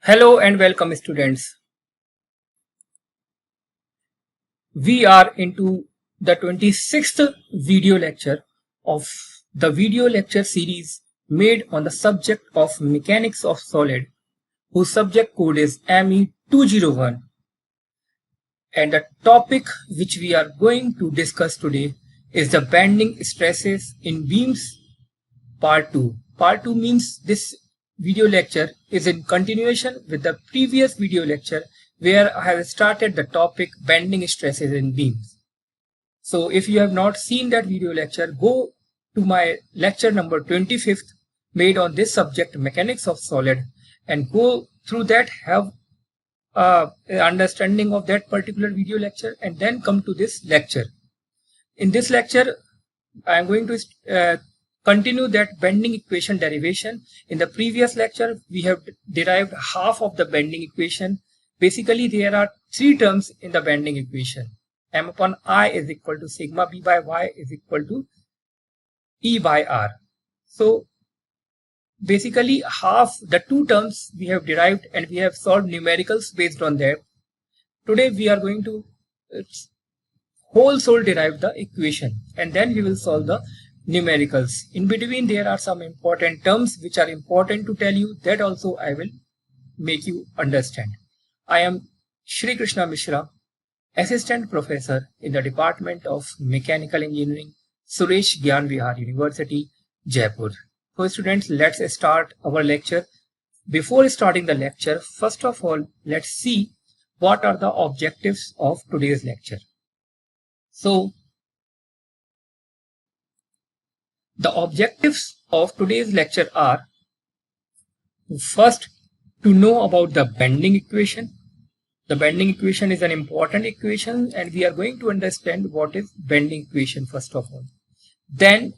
Hello and welcome students. We are into the 26th video lecture of the video lecture series made on the subject of mechanics of solid, whose subject code is ME201, and the topic which we are going to discuss today is the bending stresses in beams part 2. Part 2 means this video lecture is in continuation with the previous video lecture where I have started the topic bending stresses in beams. So if you have not seen that video lecture, go to my lecture number 25th made on this subject mechanics of solid and go through that, have an understanding of that particular video lecture and then come to this lecture. In this lecture, I am going to continue that bending equation derivation. In the previous lecture, we have derived half of the bending equation. Basically, there are three terms in the bending equation. M upon I is equal to sigma B by Y is equal to E by R. So basically, half the two terms we have derived and we have solved numericals based on that. Today, we are going to whole soul derive the equation and then we will solve the numericals. In between there are some important terms which are important to tell you, that also I will make you understand. I am Shri Krishna Mishra, Assistant Professor in the Department of Mechanical Engineering, Suresh Gyan Vihar University, Jaipur. So students, let's start our lecture. Before starting the lecture, first of all, let's see what are the objectives of today's lecture. So the objectives of today's lecture are first to know about the bending equation. The bending equation is an important equation and we are going to understand what is bending equation first of all. Then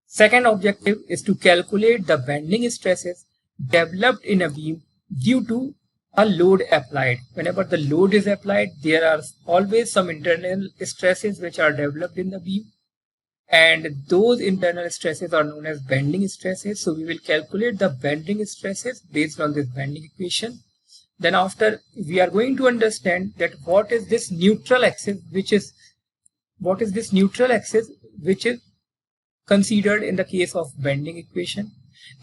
second objective is to calculate the bending stresses developed in a beam due to a load applied. Whenever the load is applied, there are always some internal stresses which are developed in the beam, and those internal stresses are known as bending stresses. So we will calculate the bending stresses based on this bending equation. Then after, we are going to understand that what is this neutral axis which is considered in the case of bending equation.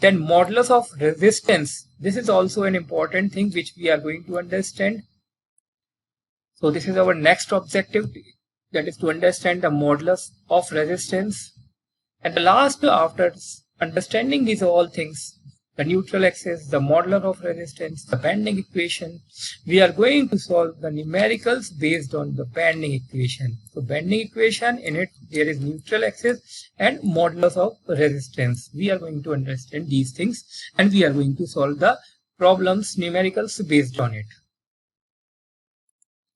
Then modulus of resistance, this is also an important thing which we are going to understand. So this is our next objective, that is to understand the modulus of resistance. And the last, after understanding these all things, the neutral axis, the modulus of resistance, the bending equation, we are going to solve the numericals based on the bending equation. So bending equation, in it there is neutral axis and modulus of resistance. We are going to understand these things and we are going to solve the problems, numericals based on it.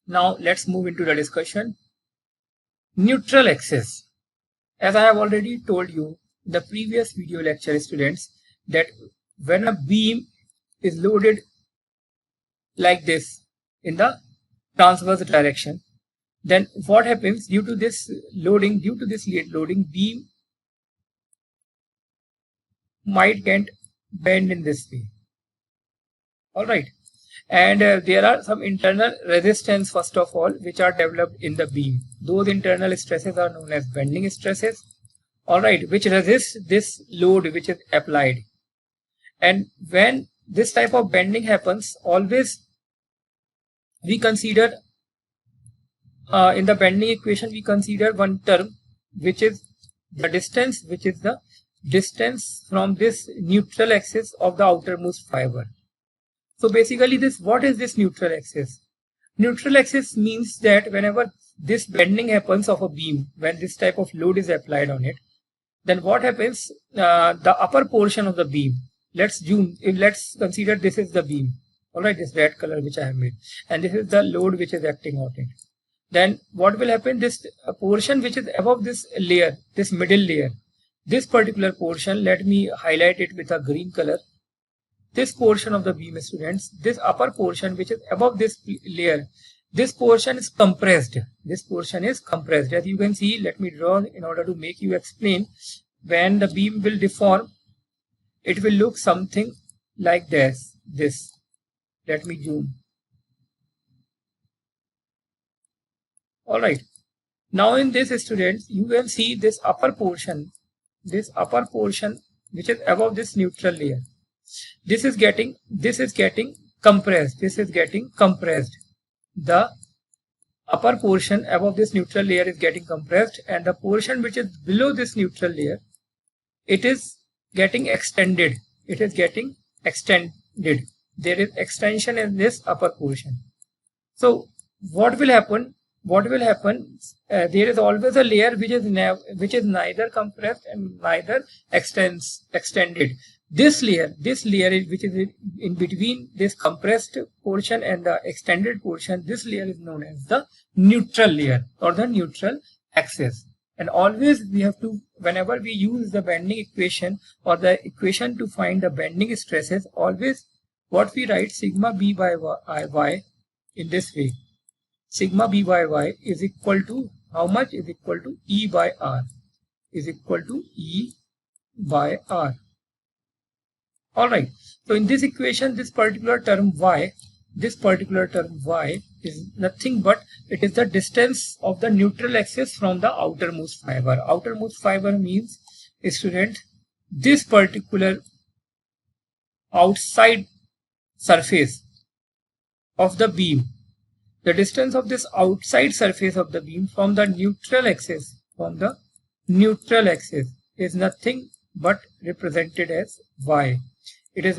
Now let's move into the discussion. Neutral axis. As I have already told you in the previous video lecture, students, that when a beam is loaded like this in the transverse direction, then what happens due to this loading, beam might get bend in this way. All right. And there are some internal resistance first of all which are developed in the beam. Those internal stresses are known as bending stresses, all right, which resist this load which is applied. And when this type of bending happens, always we consider in the bending equation we consider one term which is the distance, which is the distance from this neutral axis of the outermost fiber. So basically this, what is this neutral axis? Neutral axis means that whenever this bending happens of a beam, when this type of load is applied on it, then what happens, the upper portion of the beam, let's consider this is the beam, all right, this red color which I have made, and this is the load which is acting on it. Then what will happen, this portion which is above this layer, this middle layer, this particular portion, let me highlight it with a green color. This portion of the beam, students, this upper portion which is above this layer, this portion is compressed. This portion is compressed. As you can see, let me draw in order to make you explain. When the beam will deform, it will look something like this. Let me zoom. All right. Now in this, students, you will see this upper portion which is above this neutral layer. This is getting compressed. The upper portion above this neutral layer is getting compressed, and the portion which is below this neutral layer, it is getting extended. There is extension in this upper portion. So what will happen? There is always a layer which is neither compressed and neither extended. This layer which is in between this compressed portion and the extended portion, this layer is known as the neutral layer or the neutral axis. And always we have to, whenever we use the bending equation or the equation to find the bending stresses, always what we write, sigma b by y in this way. Sigma b by y is equal to how much? Is equal to E by R. Alright. So in this equation, this particular term y is nothing but it is the distance of the neutral axis from the outermost fiber. Outermost fiber means, student, this particular outside surface of the beam. The distance of this outside surface of the beam from the neutral axis is nothing but represented as y. This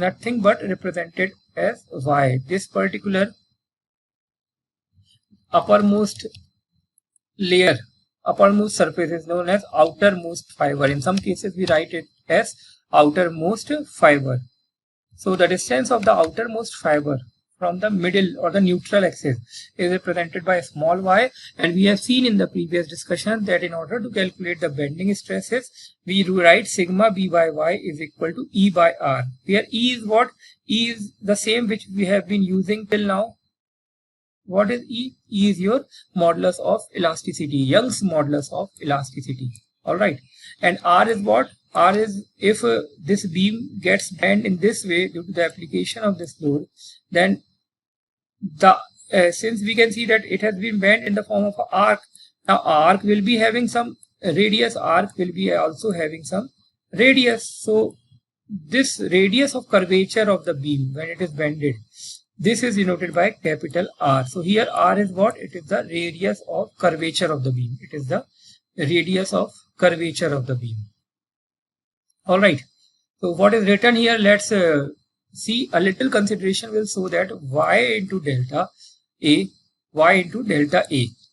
particular uppermost surface is known as outermost fiber. In some cases we write it as outermost fiber. So the distance of the outermost fiber from the middle or the neutral axis is represented by a small y, and we have seen in the previous discussion that in order to calculate the bending stresses, we write sigma b by y is equal to E by R, where E is what? E is the same which we have been using till now. What is E? E is your modulus of elasticity, Young's modulus of elasticity. Alright. And R is what? R is if this beam gets bent in this way due to the application of this load, then since we can see that it has been bent in the form of an arc, now arc will be having some radius, arc will be also having some radius. So this radius of curvature of the beam when it is bended, this is denoted by capital R. So here R is what? It is the radius of curvature of the beam. Alright. So what is written here? Let's see. A little consideration will show that y into delta A,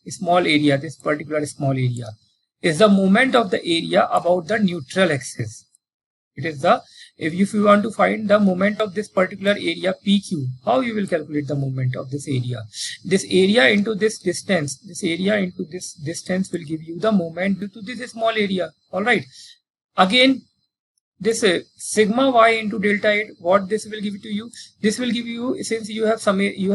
small area, this particular small area, is the moment of the area about the neutral axis. It is the, if you want to find the moment of this particular area PQ, how you will calculate the moment of this area? This area into this distance, will give you the moment due to this small area. Alright. Again, this sigma y into delta 8, what this will give to you? This will give you, since you have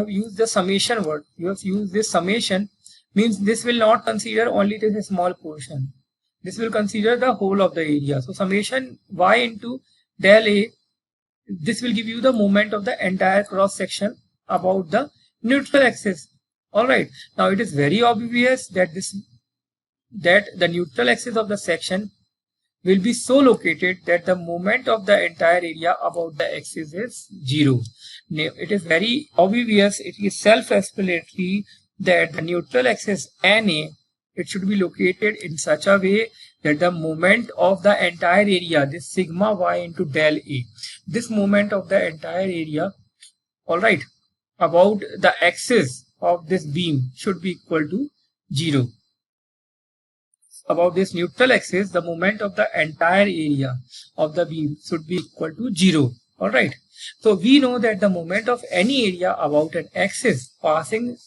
used the summation word, you have used this summation, means this will not consider only this small portion. This will consider the whole of the area. So summation y into del A, this will give you the moment of the entire cross section about the neutral axis. Alright. Now it is very obvious that the neutral axis of the section will be so located that the moment of the entire area about the axis is 0. It is very obvious, it is self-explanatory that the neutral axis NA, it should be located in such a way that the moment of the entire area, this sigma y into del A, this moment of the entire area, alright, about the axis of this beam should be equal to 0. About this neutral axis, the moment of the entire area of the beam should be equal to 0. Alright. So we know that the moment of any area about an axis passing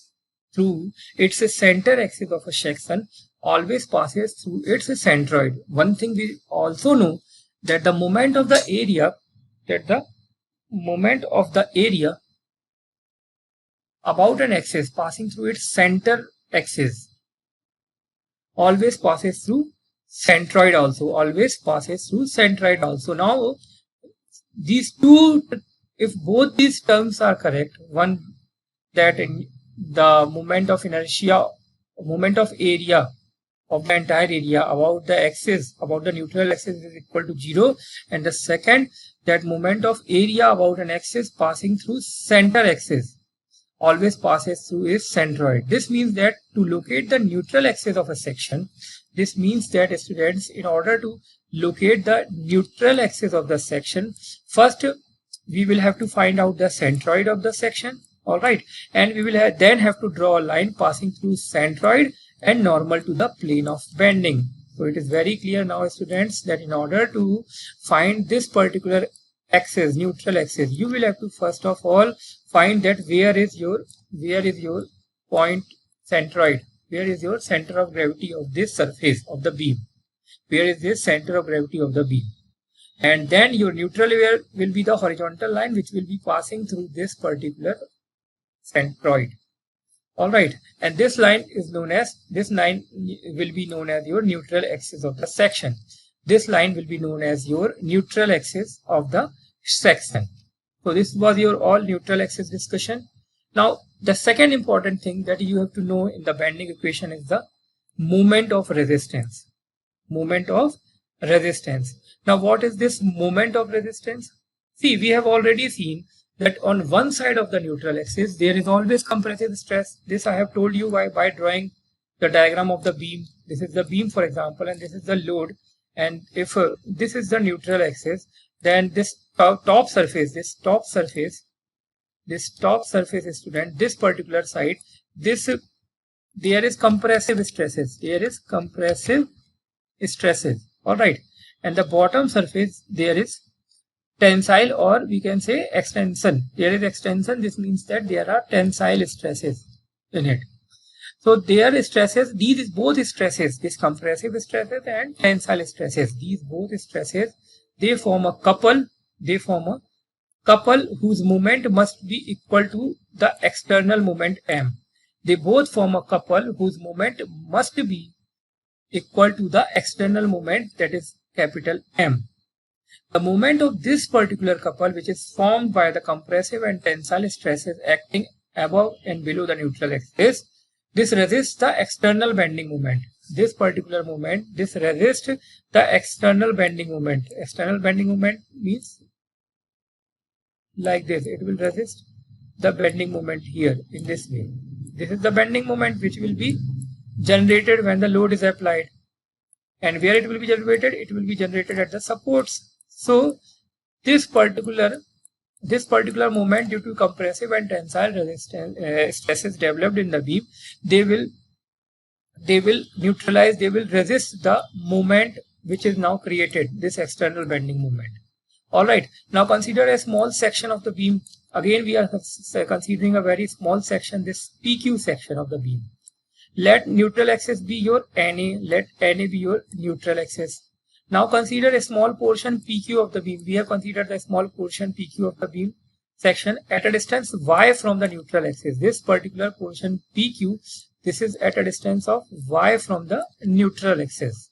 through its center axis of a section always passes through its centroid. One thing we also know that the moment of the area about an axis passing through its center axis always passes through centroid also. Now these two if both these terms are correct, one that the moment of inertia, moment of area of the entire area about the axis, about the neutral axis is equal to 0, and the second, that moment of area about an axis passing through center axis always passes through a centroid. This means that to locate the neutral axis of a section, this means that students, in order to locate the neutral axis of the section, first we will have to find out the centroid of the section. All right, and we will then have to draw a line passing through centroid and normal to the plane of bending. So it is very clear now, students, that in order to find this particular axis, neutral axis, you will have to first of all find that where is your point centroid, where is your center of gravity of this surface of the beam, where is this center of gravity of the beam, and then your neutral will be the horizontal line which will be passing through this particular centroid. All right, and this line is known as, this line will be known as your neutral axis of the section. This line will be known as your neutral axis of the section. So this was your all neutral axis discussion. Now the second important thing that you have to know in the bending equation is the moment of resistance. Moment of resistance. Now what is this moment of resistance? See, we have already seen that on one side of the neutral axis there is always compressive stress. This I have told you by drawing the diagram of the beam. This is the beam, for example, and this is the load, and if this is the neutral axis, then this top surface, student, this particular side, this there is compressive stresses, all right, and the bottom surface there is tensile, or we can say extension. There is extension. This means that there are tensile stresses in it. So there are stresses, these both stresses, this compressive stresses and tensile stresses, these both stresses, they form a couple, whose moment must be equal to the external moment M. They both form a couple whose moment must be equal to the external moment, that is capital M. The moment of this particular couple, which is formed by the compressive and tensile stresses acting above and below the neutral axis, this resists the external bending moment. This particular moment, this resists the external bending moment. External bending moment means like this. It will resist the bending moment here in this way. This is the bending moment which will be generated when the load is applied. And where it will be generated? It will be generated at the supports. So this particular moment, due to compressive and tensile resistance stresses developed in the beam, they will neutralize, they will resist the moment which is now created, this external bending moment. All right, now consider a small section of the beam. Again we are considering a very small section, this PQ section of the beam. Let neutral axis be your NA, let NA be your neutral axis. Now consider a small portion PQ of the beam. We have considered the small portion PQ of the beam section at a distance y from the neutral axis. This particular portion PQ, this is at a distance of y from the neutral axis.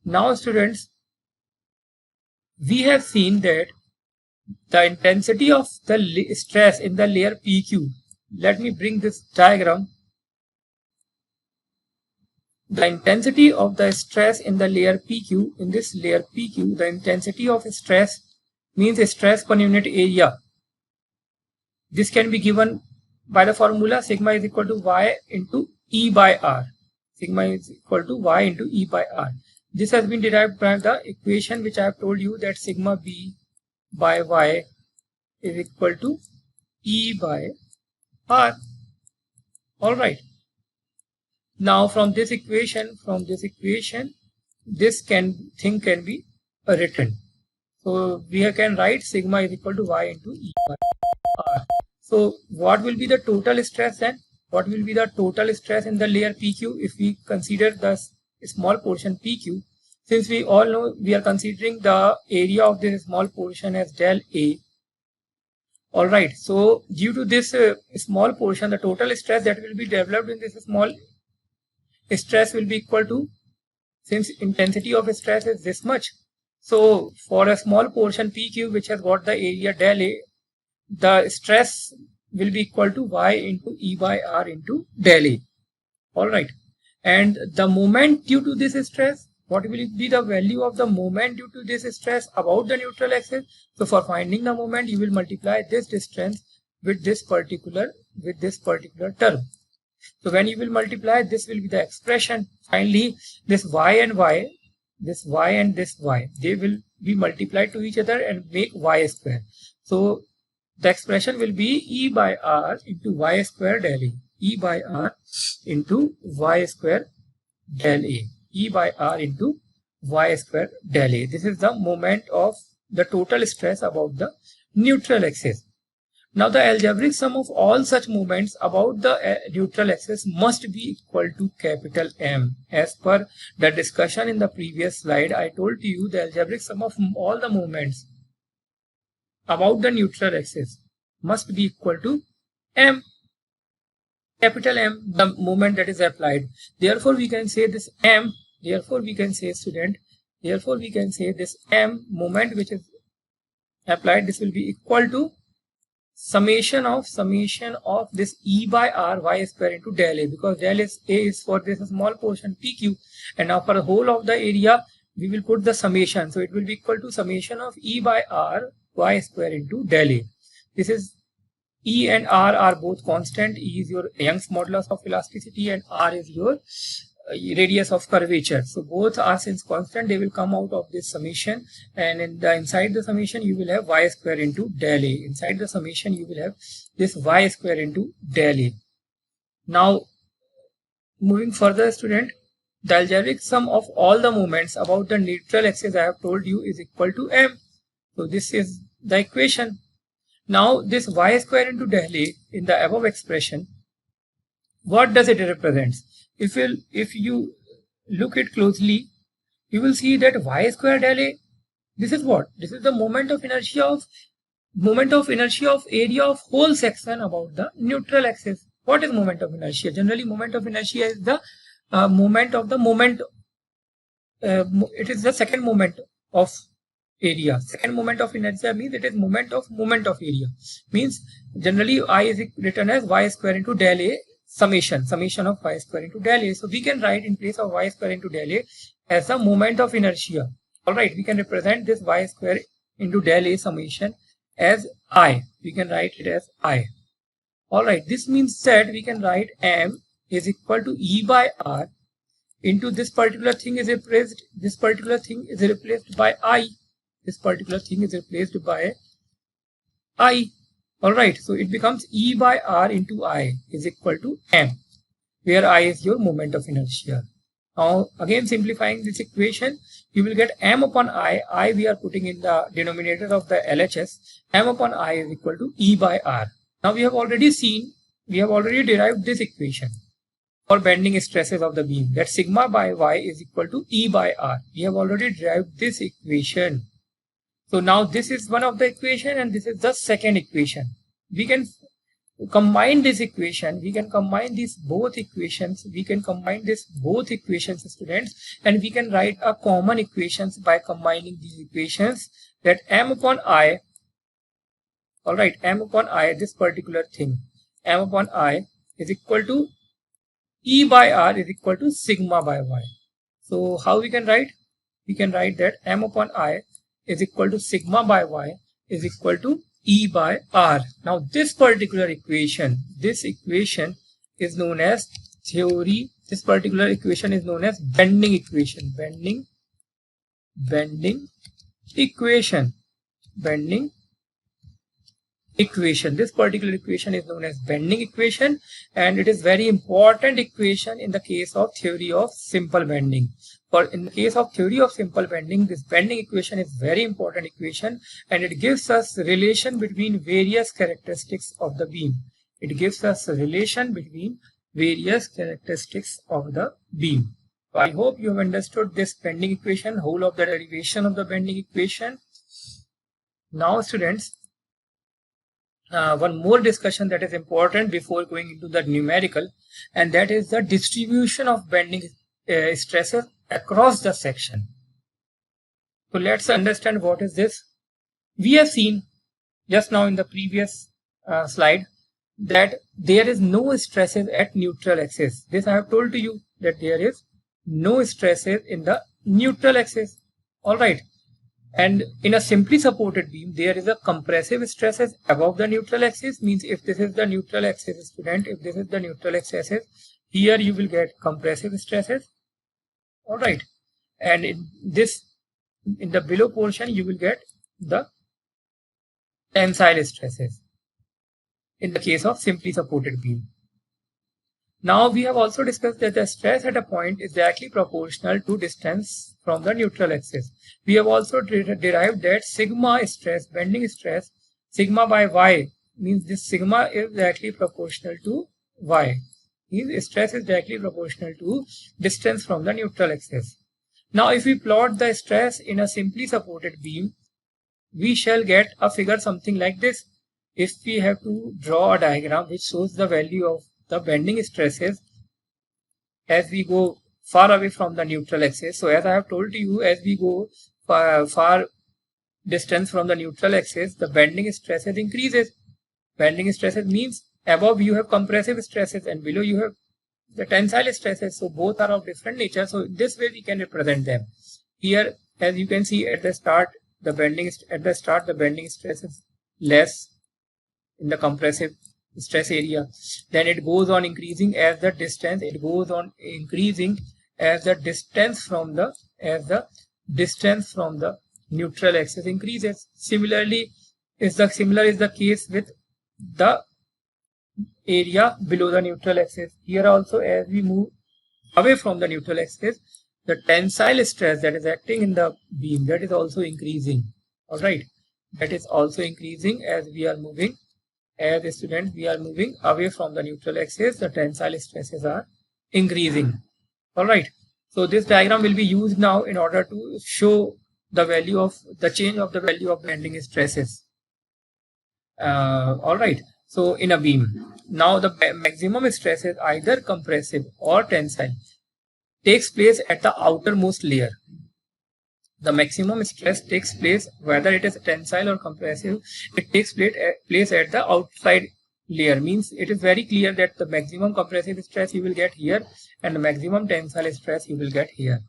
Now students, we have seen that the intensity of the stress in the layer PQ. Let me bring this diagram. The intensity of the stress in the layer PQ, in this layer PQ, the intensity of stress means stress per unit area. This can be given by the formula sigma is equal to y into E by R. Sigma is equal to y into E by R. This has been derived by the equation which I have told you, that sigma B by y is equal to E by R. All right. Now from this equation, this thing can be written. So we can write sigma is equal to y into E by R. So what will be the total stress then? What will be the total stress in the layer PQ if we consider the small portion PQ? Since we all know we are considering the area of this small portion as del A. All right. So due to this small portion, the total stress that will be developed in this small stress will be equal to, since intensity of stress is this much, so for a small portion PQ which has got the area del A, the stress will be equal to y into E by R into del A. Alright. And the moment due to this stress, what will be the value of the moment due to this stress about the neutral axis? So for finding the moment, you will multiply this distance with this particular term. So when you will multiply, this will be the expression. Finally, this y and y, this y and this y, they will be multiplied to each other and make y square. So the expression will be E by R into y square del A. E by R into y square del A. E by R into y square del A. This is the moment of the total stress about the neutral axis. Now the algebraic sum of all such moments about the neutral axis must be equal to capital M. As per the discussion in the previous slide, I told you the algebraic sum of all the moments about the neutral axis must be equal to M. Capital M, the moment that is applied. Therefore, we can say this M, therefore we can say student, therefore we can say this M moment which is applied, this will be equal to summation of this E by R y square into del A, because del A is for this small portion PQ, and now for the whole of the area we will put the summation, so it will be equal to summation of E by R y square into del A. This is E and R are both constant. E is your Young's modulus of elasticity and R is your radius of curvature. So both are since constant, they will come out of this summation, and inside the summation you will have y square into del A. Inside the summation you will have this y square into del A. Now moving further, student, the algebraic sum of all the moments about the neutral axis I have told you is equal to M. So this is the equation. Now this y square into del A in the above expression, what does it represent? If you look it closely, you will see that y square del A, this is what? This is the moment of inertia of area of whole section about the neutral axis. What is moment of inertia? Generally, moment of inertia is the moment of the moment. It is the second moment of area. Second moment of inertia means it is moment of area. Means generally I is written as y square into del A summation of y square into del A. So we can write in place of y square into del A as the moment of inertia. Alright, we can represent this y square into del A summation as I. We can write it as I. Alright, this means that we can write M is equal to E by R into this particular thing is replaced by I. This particular thing is replaced by I. Alright, so it becomes E by R into I is equal to M, where I is your moment of inertia. Now again simplifying this equation, you will get M upon I we are putting in the denominator of the LHS, M upon I is equal to E by R. Now we have already derived this equation for bending stresses of the beam, that sigma by Y is equal to E by R. We have already derived this equation. So now this is one of the equation and this is the second equation. We can combine this equation, we can combine these both equations, students, and we can write a common equations by combining these equations, that M upon I, alright, M upon I, this particular thing, M upon I is equal to E by R is equal to sigma by Y. So how we can write? We can write that M upon I is equal to sigma by Y is equal to E by R. Now this particular equation, this is known as bending equation. This particular equation is known as bending equation, and it is very important equation in the case of theory of simple bending. For in the case of theory of simple bending, this bending equation is very important equation, and it gives us relation between various characteristics of the beam. So I hope you have understood this bending equation, whole of the derivation of the bending equation. Now students, one more discussion that is important before going into the numerical, and that is the distribution of bending stresses across the section. So let's understand what is this. We have seen just now in the previous slide, that there is no stresses at neutral axis. This I have told to you, that there is no stresses in the neutral axis. All right. And in a simply supported beam, there is a compressive stresses above the neutral axis. Means if this is the neutral axis, student, if this is the neutral axis, here you will get compressive stresses. All right. And in the below portion, you will get the tensile stresses in the case of simply supported beam. Now we have also discussed that the stress at a point is directly proportional to distance from the neutral axis. We have also derived that sigma stress, bending stress, sigma by y, means this sigma is directly proportional to y. Means stress is directly proportional to distance from the neutral axis. Now if we plot the stress in a simply supported beam, we shall get a figure something like this. If we have to draw a diagram which shows the value of the bending stresses as we go far away from the neutral axis. So as I have told you, as we go far distance from the neutral axis, the bending stresses increases. Bending stresses means above you have compressive stresses and below you have the tensile stresses. So both are of different nature. So this way we can represent them. Here, as you can see at the start, the bending stress is less in the compressive stress area. Then it goes on increasing as the distance. It goes on increasing as the distance from the neutral axis increases. Similarly, similar is the case with the area below the neutral axis. Here also, as we move away from the neutral axis, the tensile stress that is acting in the beam, that is also increasing. All right, that is also increasing as we are moving. As a student, we are moving away from the neutral axis, the tensile stresses are increasing. All right. So this diagram will be used now in order to show the value of the change of the value of bending stresses. All right. So in a beam, now the maximum stress is either compressive or tensile takes place at the outermost layer. The maximum stress takes place, whether it is tensile or compressive, it takes place at the outside layer. Means it is very clear that the maximum compressive stress you will get here and the maximum tensile stress you will get here.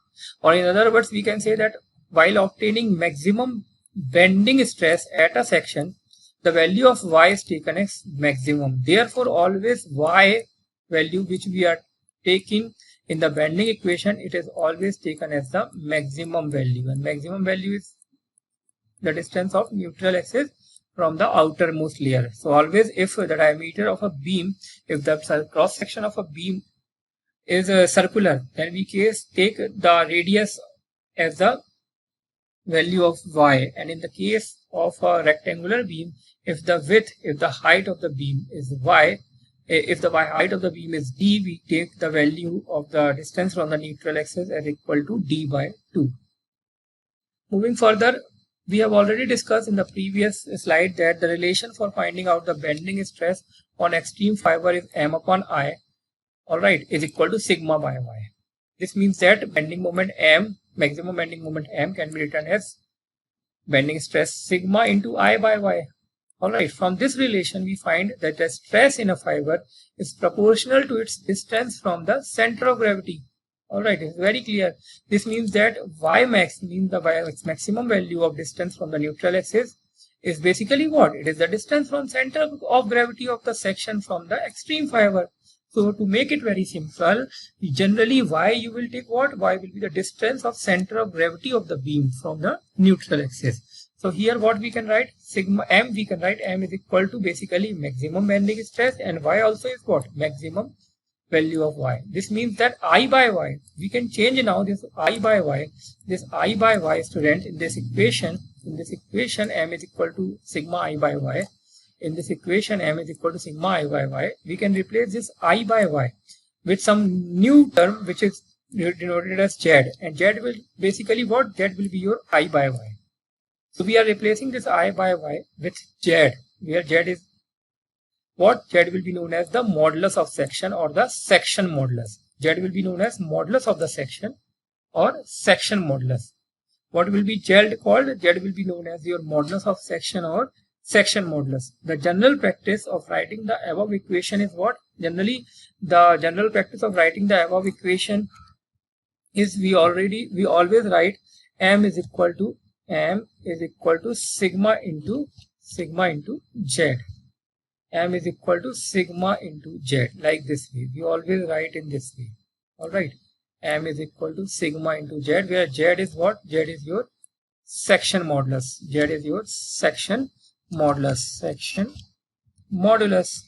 Or in other words, we can say that while obtaining maximum bending stress at a section, the value of y is taken as maximum. Therefore, always y value which we are taking in the bending equation, it is always taken as the maximum value, and maximum value is the distance of neutral axis from the outermost layer. So always, if the diameter of a beam, if the cross section of a beam is circular, then we take the radius as the value of y, and in the case of a rectangular beam, if the height of the beam is y, if the height of the beam is d, we take the value of the distance from the neutral axis as equal to d by 2. Moving further, we have already discussed in the previous slide that the relation for finding out the bending stress on extreme fiber is m upon I, alright, is equal to sigma by y. This means that bending moment m, maximum bending moment m, can be written as bending stress sigma into I by y. Alright, from this relation we find that the stress in a fiber is proportional to its distance from the center of gravity. Alright, it's very clear. This means that y max means the maximum value of distance from the neutral axis is basically what? It is the distance from center of gravity of the section from the extreme fiber. So to make it very simple, generally y you will take what? Y will be the distance of center of gravity of the beam from the neutral axis. So here what we can write, sigma m, we can write m is equal to basically maximum bending stress, and y also is what? Maximum value of y. This means that I by y, we can change now this I by y, student, in this equation m is equal to sigma I by y. In this equation m is equal to sigma I by y, we can replace this I by y with some new term which is denoted as z, and z will basically what? Z will be your I by y. So we are replacing this I by y with z, where z is what? Z will be known as the modulus of section or the section modulus. Z will be known as modulus of the section or section modulus. What will be Z called? Z will be known as your modulus of section or section modulus. The general practice of writing the above equation is what? Generally, the general practice of writing the above equation is we always write m is equal to sigma into z. M is equal to sigma into z, like this way. We always write in this way. All right. M is equal to sigma into z, where z is what? Z is your section modulus. Z is your section modulus.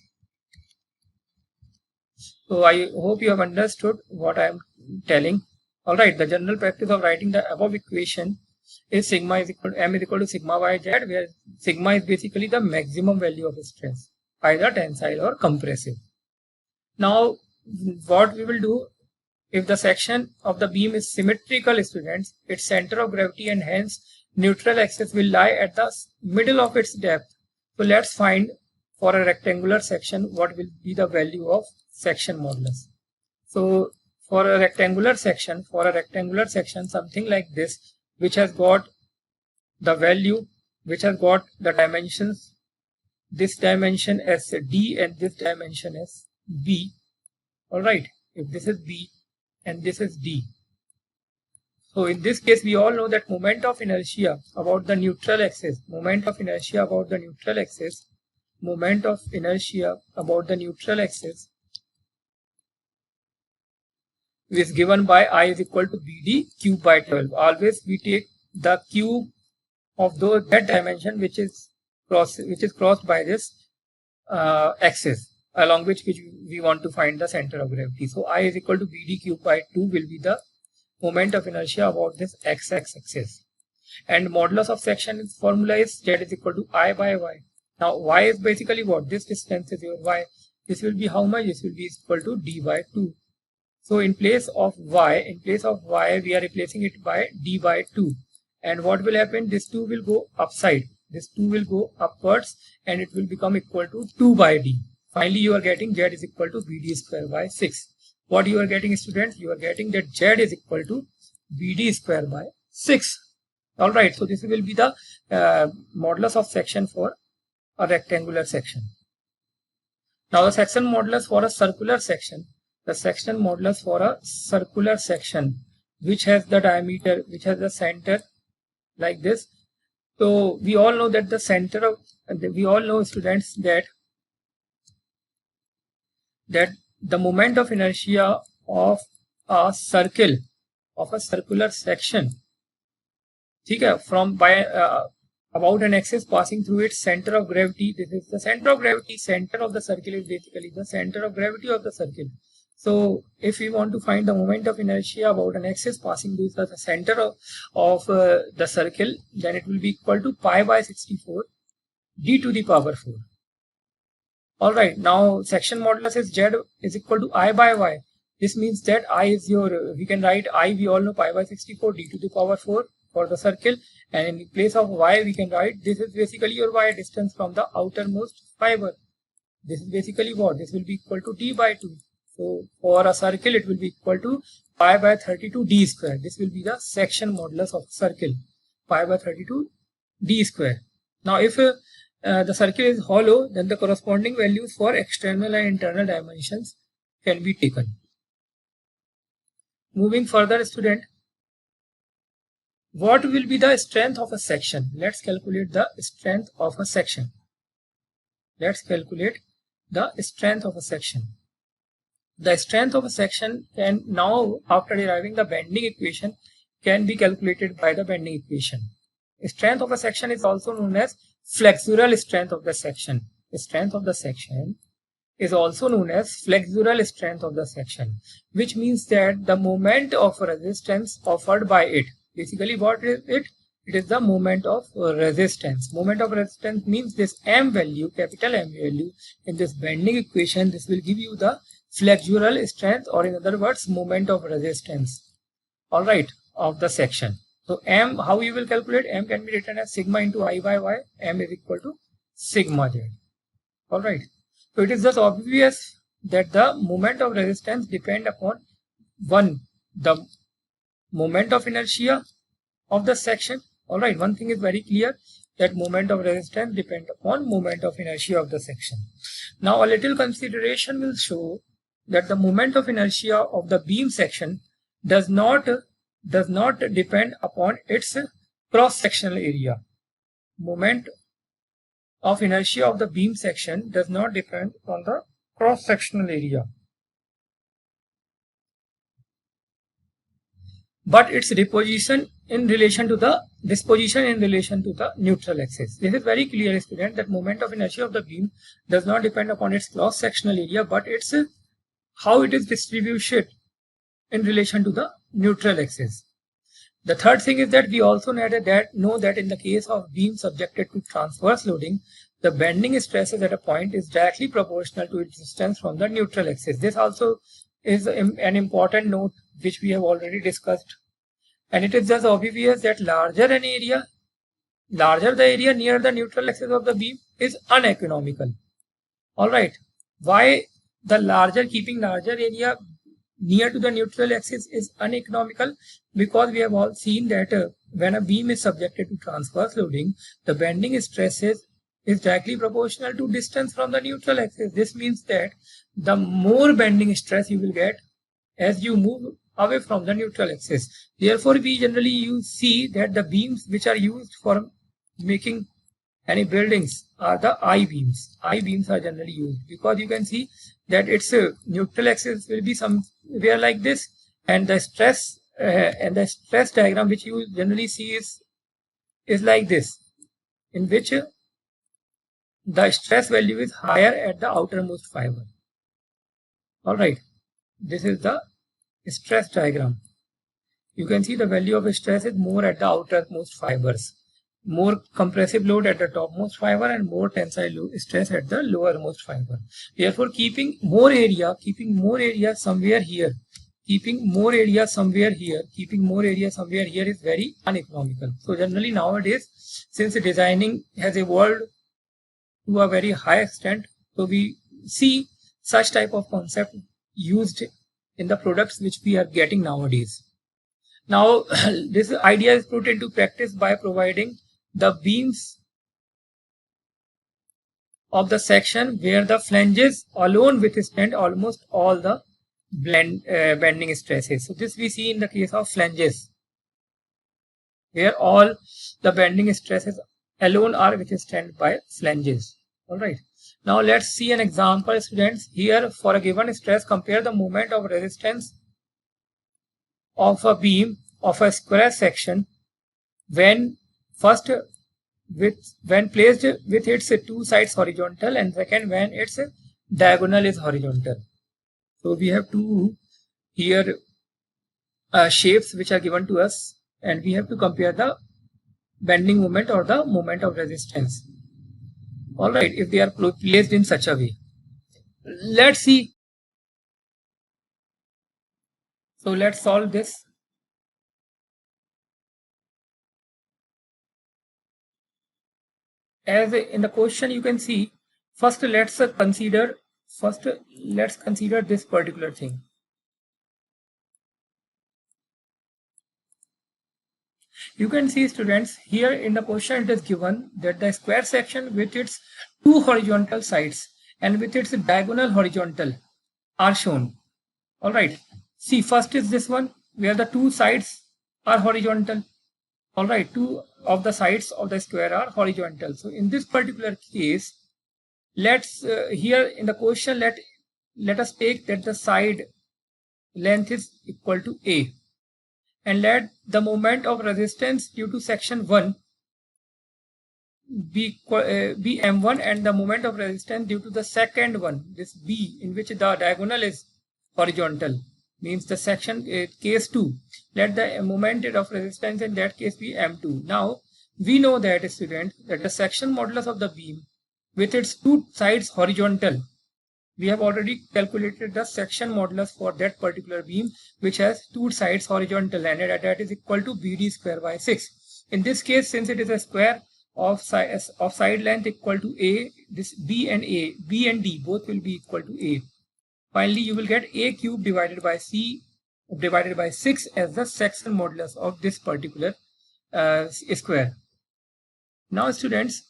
So I hope you have understood what I am telling. All right. The general practice of writing the above equation is m is equal to sigma by z, where sigma is basically the maximum value of stress, either tensile or compressive. Now, what we will do, if the section of the beam is symmetrical, students, its center of gravity and hence neutral axis will lie at the middle of its depth. So let's find for a rectangular section what will be the value of section modulus. So for a rectangular section, something like this, which has got the value, which has got the dimensions, this dimension as d and this dimension as b. All right, if this is b and this is d. So in this case, we all know that moment of inertia about the neutral axis, is given by I is equal to BD cube by 12. Always we take the cube of that dimension which is crossed by this axis along which we want to find the center of gravity. So I is equal to BD cube by 2 will be the moment of inertia about this x-axis. And modulus of section formula is z is equal to I by y. Now y is basically what? This distance is your y. This will be how much? This will be equal to d by 2. So in place of y, we are replacing it by d by 2. And what will happen? This 2 will go upside. This 2 will go upwards and it will become equal to 2 by d. Finally, you are getting z is equal to bd square by 6. What you are getting, students? You are getting that z is equal to bd square by 6. Alright, so this will be the modulus of section for a rectangular section. Now the section modulus for a circular section. The section modulus for a circular section which has the diameter, which has the center like this. So we all know that the center of, we all know, students, that the moment of inertia of a circle, of a circular section, from about an axis passing through its center of gravity. This is the center of gravity. Center of the circle is basically the center of gravity of the circle. So if we want to find the moment of inertia about an axis passing through the center of the circle, then it will be equal to pi by 64 d to the power 4. All right, now section modulus is z is equal to I by y. This means that I is your, we can write I, we all know, pi by 64 d to the power 4 for the circle, and in place of y we can write this is basically your y, distance from the outermost fiber. This is basically what? This will be equal to d by 2. So for a circle it will be equal to pi by 32 d square. This will be the section modulus of circle, pi by 32 d square. Now if the circle is hollow, then the corresponding values for external and internal dimensions can be taken. Moving further, student, what will be the strength of a section? Let's calculate the strength of a section. The strength of a section can now, after deriving the bending equation, can be calculated by the bending equation. Strength of a section is also known as flexural strength of the section. The strength of the section is also known as flexural strength of the section, which means that the moment of resistance offered by it. Basically, what is it? It is the moment of resistance. Moment of resistance means this m value, capital M value, in this bending equation. This will give you the flexural strength, or in other words, moment of resistance. All right, of the section. So m, how you will calculate? M can be written as sigma into I by y. M is equal to sigma z. All right. So it is just obvious that the moment of resistance depend upon one, the moment of inertia of the section. All right. One thing is very clear, that moment of resistance depends upon moment of inertia of the section. Now a little consideration will show that the moment of inertia of the beam section does not depend upon its cross-sectional area. Moment of inertia of the beam section does not depend on the cross-sectional area, but its disposition in relation to the neutral axis. This is very clear, student, that moment of inertia of the beam does not depend upon its cross-sectional area, but it's how it is distributed in relation to the neutral axis. The third thing is that we also know that in the case of beam subjected to transverse loading, the bending stresses at a point is directly proportional to its distance from the neutral axis. This also is an important note which we have already discussed. And it is thus obvious that larger the area near the neutral axis of the beam is uneconomical. Alright, why keeping larger area near to the neutral axis is uneconomical? Because we have all seen that when a beam is subjected to transverse loading, the bending stresses is directly proportional to distance from the neutral axis. This means that the more bending stress you will get as you move away from the neutral axis. Therefore, we generally see that the beams which are used for making any buildings are the I-beams. I-beams are generally used because you can see that its neutral axis will be somewhere like this, and the stress diagram which you generally see is like this, in which the stress value is higher at the outermost fiber. Alright, this is the stress diagram. You can see the value of stress is more at the outermost fibers, more compressive load at the topmost fiber and more tensile stress at the lowermost fiber. Therefore, keeping more area somewhere here is very uneconomical. So generally nowadays, since designing has evolved to a very high extent, so we see such type of concept used in the products which we are getting nowadays. Now this idea is put into practice by providing the beams of the section where the flanges alone withstand almost all the bending stresses. So this we see in the case of flanges, where all the bending stresses alone are withstood by flanges. Alright. Now let's see an example, students. Here, for a given stress, compare the moment of resistance of a beam of a square section when placed with its two sides horizontal, and second when its diagonal is horizontal. So we have two here shapes which are given to us, and we have to compare the bending moment or the moment of resistance. Alright, if they are placed in such a way. Let's see. So let's solve this. As in the question you can see, first let's consider this particular thing. You can see, students, here in the question it is given that the square section with its two horizontal sides and with its diagonal horizontal are shown. Alright, see, first is this one where the two sides are horizontal. Alright, two of the sides of the square are horizontal. So in this particular case, let's here in the question let us take that the side length is equal to A, and let the moment of resistance due to section 1 be m1, and the moment of resistance due to the second one, this B, in which the diagonal is horizontal, means the section case 2, let the moment of resistance in that case be m2. Now we know that, student, that the section modulus of the beam with its two sides horizontal, we have already calculated the section modulus for that particular beam which has two sides horizontal, and that is equal to BD square by 6. In this case, since it is a square of side length equal to A, this B and D both will be equal to A. Finally, you will get A cube divided by C divided by 6 as the section modulus of this particular square. Now students,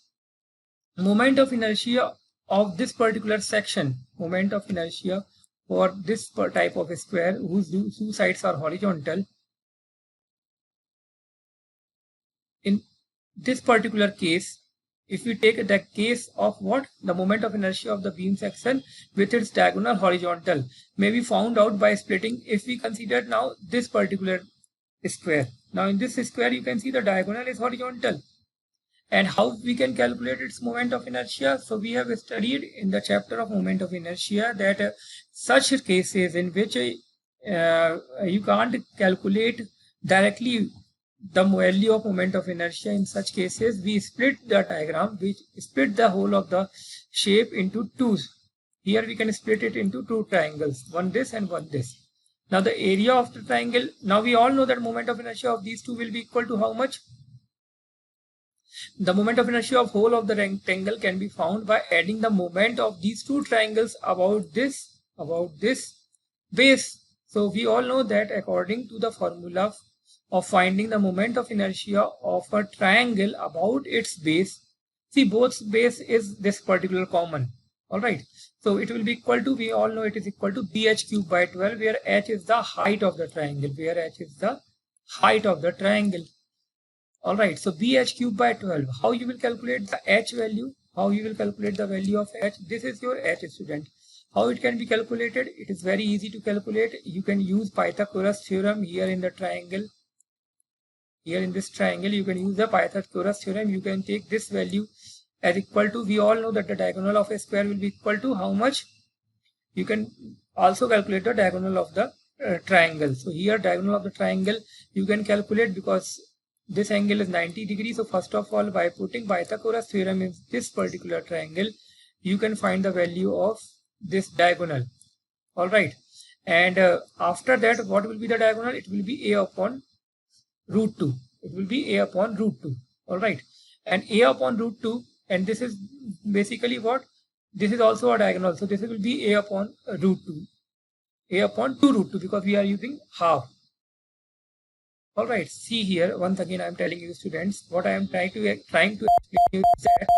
moment of inertia of this particular section, moment of inertia for this type of square whose two sides are horizontal, in this particular case, if we take the case of what, the moment of inertia of the beam section with its diagonal horizontal may be found out by splitting. If we consider now this particular square, now in this square you can see the diagonal is horizontal, and how we can calculate its moment of inertia. So we have studied in the chapter of moment of inertia that such cases in which you can't calculate directly the value of moment of inertia, in such cases we split the diagram, we split the whole of the shape into two. Here we can split it into two triangles, one this and one this. Now the area of the triangle, now we all know that moment of inertia of these two will be equal to how much? The moment of inertia of whole of the rectangle can be found by adding the moment of these two triangles about this base. So we all know that according to the formula of finding the moment of inertia of a triangle about its base, see both base is this particular common. All right, so it will be equal to, we all know it is equal to bh cube by 12, where h is the height of the triangle, All right, so bh cube by 12. How you will calculate the h value? How you will calculate the value of h? This is your h, student. How it can be calculated? It is very easy to calculate. You can use Pythagoras theorem here in the triangle. Here in this triangle, you can use the Pythagoras theorem. You can take this value as equal to, we all know that the diagonal of a square will be equal to how much? You can also calculate the diagonal of the triangle. So here diagonal of the triangle you can calculate, because this angle is 90 degrees. So first of all, by putting Pythagoras theorem in this particular triangle, you can find the value of this diagonal. All right, and after that, what will be the diagonal? It will be a upon root 2. It will be a upon root 2. All right, and a upon root 2, and this is basically what? This is also a diagonal, so this will be a upon root 2, a upon 2 root 2, because we are using half. All right, see here, once again I am telling you students, what I am trying to explain you is that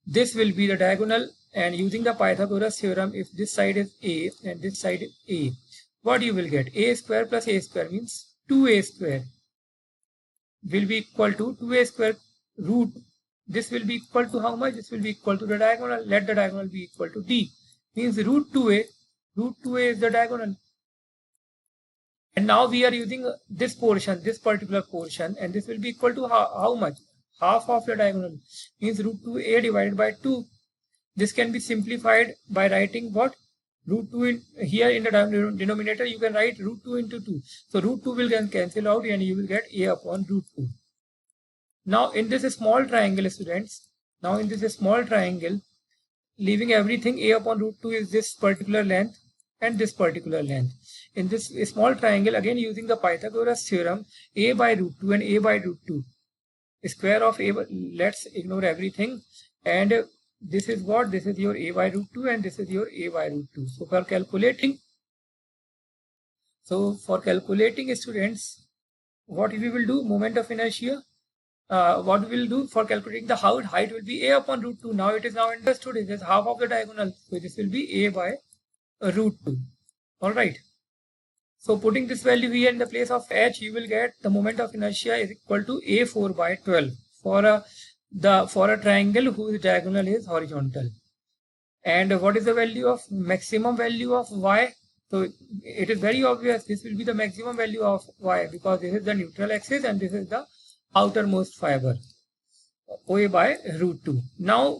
this will be the diagonal, and using the Pythagoras theorem, if this side is a and this side is a, what you will get? A square plus a square means 2a square will be equal to 2a square root. This will be equal to how much? This will be equal to the diagonal. Let the diagonal be equal to d. Means root 2a is the diagonal. And now we are using this portion, this particular portion, and this will be equal to how much? Half of the diagonal. Means root 2a divided by 2. This can be simplified by writing what? Root 2 in here in the denominator, you can write root 2 into 2. So root 2 will cancel out and you will get a upon root 2. Now in this small triangle, students, leaving everything, a upon root 2 is this particular length and this particular length. In this small triangle, again using the Pythagoras theorem, a by root 2 and a by root 2, square of a, let's ignore everything, and this is what? This is your a by root 2 and this is your a by root 2. So for calculating students, what we will do? Moment of inertia. What we will do for calculating the height will be a upon root 2. Now it is now understood, it is half of the diagonal, so this will be a by root 2. All right. So putting this value here in the place of h, you will get the moment of inertia is equal to a4 by 12 for a triangle whose diagonal is horizontal. And what is the value of maximum value of y? So it is very obvious, this will be the maximum value of y, because this is the neutral axis and this is the outermost fiber, OA by root 2. Now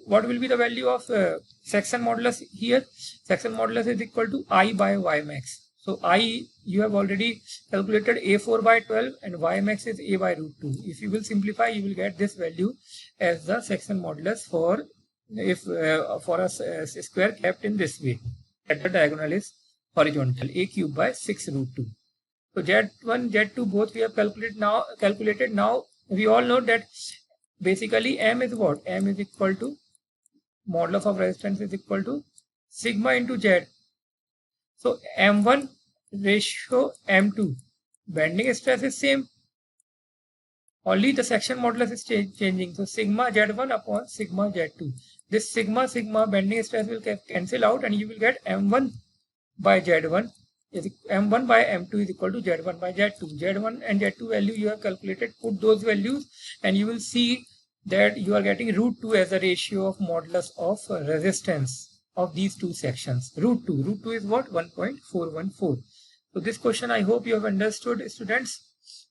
what will be the value of section modulus here? Section modulus is equal to I by y max. So I, you have already calculated a4 by 12 and y max is a by root 2. If you will simplify, you will get this value as the section modulus for a square kept in this way, that the diagonal is horizontal, a cube by 6 root 2. So Z1, Z2 both we have calculated now. We all know that basically M is what? M is equal to modulus of resistance is equal to sigma into Z. So M1 ratio M2. Bending stress is same. Only the section modulus is changing. So sigma Z1 upon sigma Z2. This sigma bending stress will cancel out, and you will get M1 by Z1 is M1 by M2 is equal to Z1 by Z2. Z1 and Z2 value you have calculated. Put those values, and you will see that you are getting root 2 as a ratio of modulus of resistance of these two sections. Root 2. Root 2 is what? 1.414. So this question I hope you have understood, students.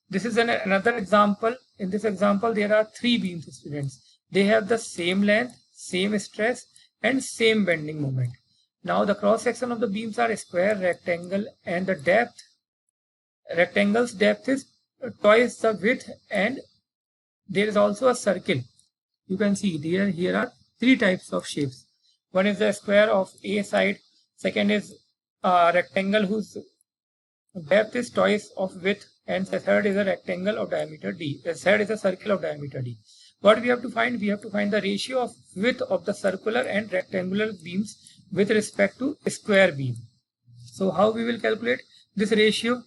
This is another example. In this example, there are three beams, students. They have the same length, same stress, and same bending moment. Now the cross section of the beams are a square, rectangle, and the depth. Rectangle's depth is twice the width, and there is also a circle. You can see here are three types of shapes. One is the square of A side. Second is a rectangle whose depth is twice of width, and the third is a rectangle of diameter d. The third is a circle of diameter d. What we have to find? We have to find the ratio of width of the circular and rectangular beams with respect to square beam. So how we will calculate this ratio?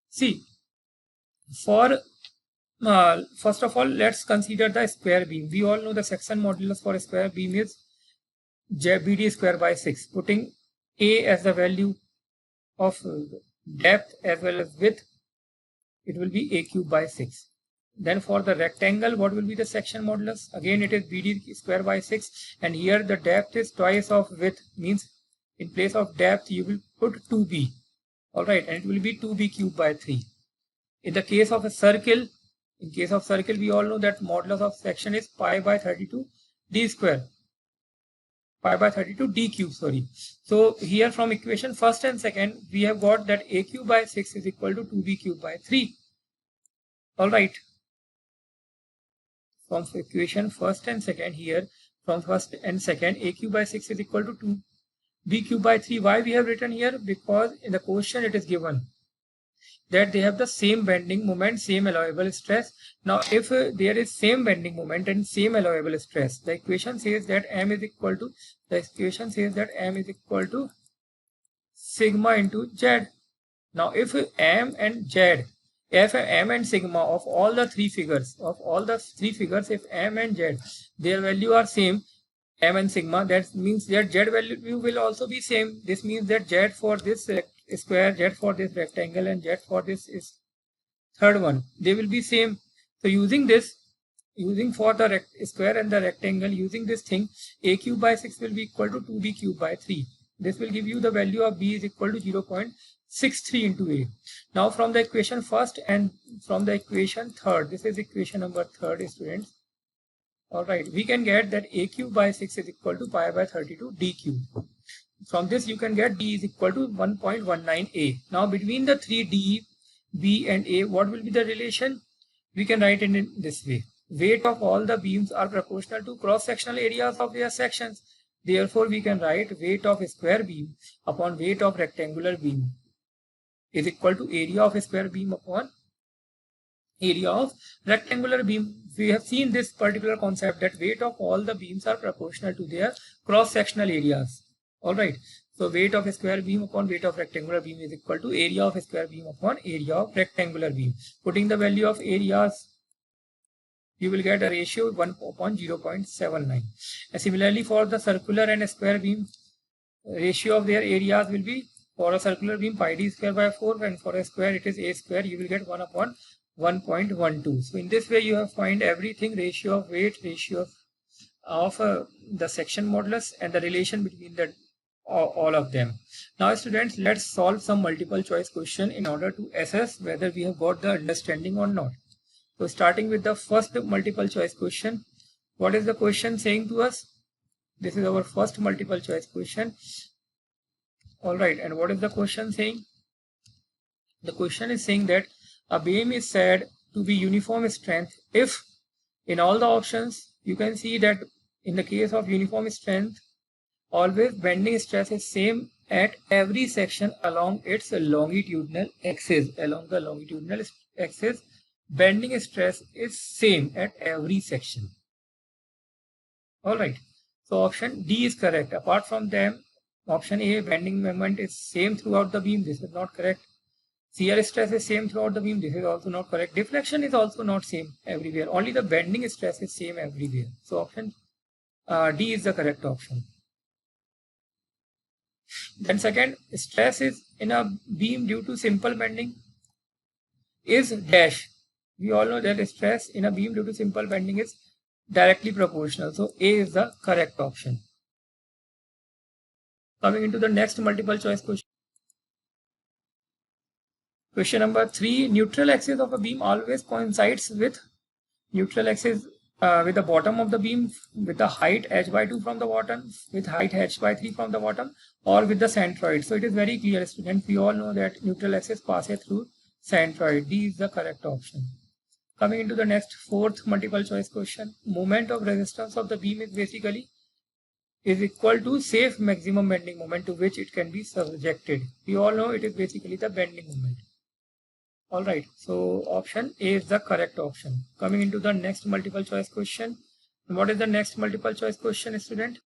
See, for first of all, let's consider the square beam. We all know the section modulus for a square beam is BD square by 6. Putting A as the value of depth as well as width, it will be A cube by 6. Then for the rectangle, what will be the section modulus? Again, it is BD square by 6, and here the depth is twice of width, means in place of depth you will put 2b. Alright, and it will be 2b cube by 3. In the case of a circle, we all know that modulus of section is pi by 32 d square. Pi by 32 d cube, sorry. So here from equation first and second, we have got that A cube by 6 is equal to 2b cube by 3. Alright. From equation first and second, here from first and second, A cube by 6 is equal to 2b cube by 3. Why we have written here? Because in the question it is given that they have the same bending moment, same allowable stress. Now if there is same bending moment and same allowable stress, the equation says that M is equal to sigma into Z. Now if M and sigma of all the three figures, if M and Z, their value are same, M and sigma, that means that Z value will also be same. This means that Z for this square, Z for this rectangle, and Z for this is third one, they will be same. So using for the square and the rectangle, using this thing, A cube by 6 will be equal to 2b cube by 3. This will give you the value of b is equal to 0.63 into A. Now from the equation first and from the equation third, this is equation number third, students. Alright, we can get that A cube by 6 is equal to pi by 32 d cube. From this you can get d is equal to 1.19 A. Now between the three d, b and A, what will be the relation? We can write it in this way. Weight of all the beams are proportional to cross-sectional areas of their sections. Therefore, we can write weight of a square beam upon weight of rectangular beam is equal to area of a square beam upon area of rectangular beam. We have seen this particular concept that weight of all the beams are proportional to their cross-sectional areas. Alright, so weight of a square beam upon weight of rectangular beam is equal to area of a square beam upon area of rectangular beam. Putting the value of areas, you will get a ratio 1 upon 0.79. And similarly for the circular and a square beam, ratio of their areas will be, for a circular beam pi d square by 4, and for a square it is a square, you will get 1 upon 1.12. So in this way you have find everything, ratio of weight, ratio of the section modulus, and the relation between the all of them. Now students, let's solve some multiple choice question in order to assess whether we have got the understanding or not. So starting with the first multiple choice question, what is the question saying to us? This is our first multiple choice question. Alright, and what is the question saying? The question is saying that a beam is said to be uniform strength if in all the options you can see that in the case of uniform strength, always bending stress is same at every section along its longitudinal axis. Along the longitudinal axis, bending stress is same at every section. Alright, so option D is correct. Apart from them, option A, bending moment is same throughout the beam. This is not correct. Shear stress is same throughout the beam. This is also not correct. Deflection is also not same everywhere. Only the bending stress is same everywhere. So option D is the correct option. Then second, stress is in a beam due to simple bending is dash. We all know that stress in a beam due to simple bending is directly proportional. So A is the correct option. Coming into the next multiple choice question. Question number 3, neutral axis of a beam always coincides with neutral axis with the bottom of the beam, with the height h by 2 from the bottom, with height h by 3 from the bottom, or with the centroid. So it is very clear, students. We all know that neutral axis passes through centroid. D is the correct option. Coming into the next fourth multiple choice question. Moment of resistance of the beam is equal to safe maximum bending moment to which it can be subjected. We all know it is basically the bending moment. Alright, so option A is the correct option. Coming into the next multiple choice question. What is the next multiple choice question, student?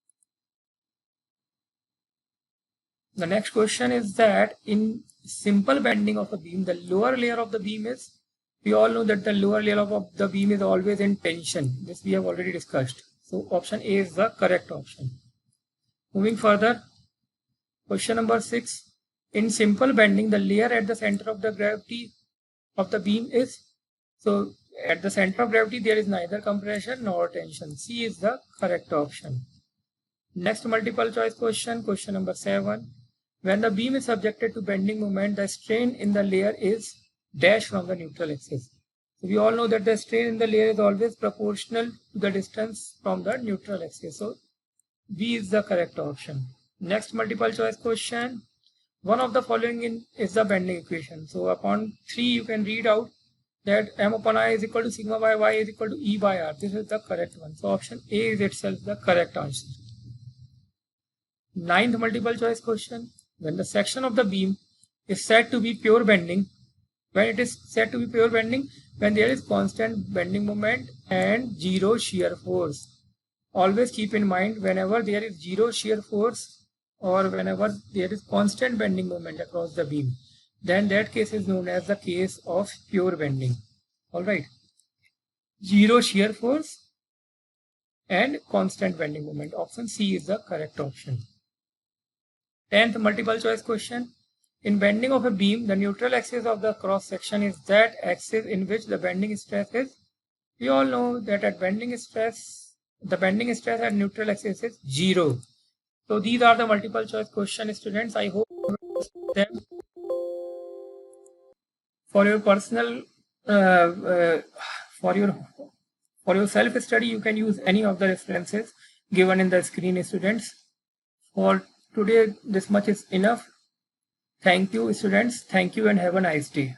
The next question is that in simple bending of a beam, the lower layer of the beam is, we all know that the lower layer of the beam is always in tension. This we have already discussed. So option A is the correct option. Moving further, question number 6. In simple bending, the layer at the center of the gravity of the beam is, so at the center of gravity there is neither compression nor tension. C is the correct option. Next multiple choice question, question number 7. When the beam is subjected to bending moment, the strain in the layer is dash from the neutral axis. So we all know that the strain in the layer is always proportional to the distance from the neutral axis. So B is the correct option. Next multiple choice question. One of the following is the bending equation. So upon 3 you can read out that M upon I is equal to sigma by Y is equal to E by R. This is the correct one. So option A is itself the correct answer. Ninth multiple choice question. When the section of the beam is said to be pure bending, when it is said to be pure bending, when there is constant bending moment and zero shear force. Always keep in mind, whenever there is zero shear force or whenever there is constant bending moment across the beam, then that case is known as the case of pure bending. Alright. Zero shear force and constant bending moment. Option C is the correct option. 10th multiple choice question. In bending of a beam, the neutral axis of the cross section is that axis in which the bending stress is. We all know that at bending stress, the bending stress at neutral axis is 0. So these are the multiple choice questions, students. I hope them. For your personal, for your self study, you can use any of the references given in the screen, students. For today, this much is enough. Thank you, students. Thank you and have a nice day.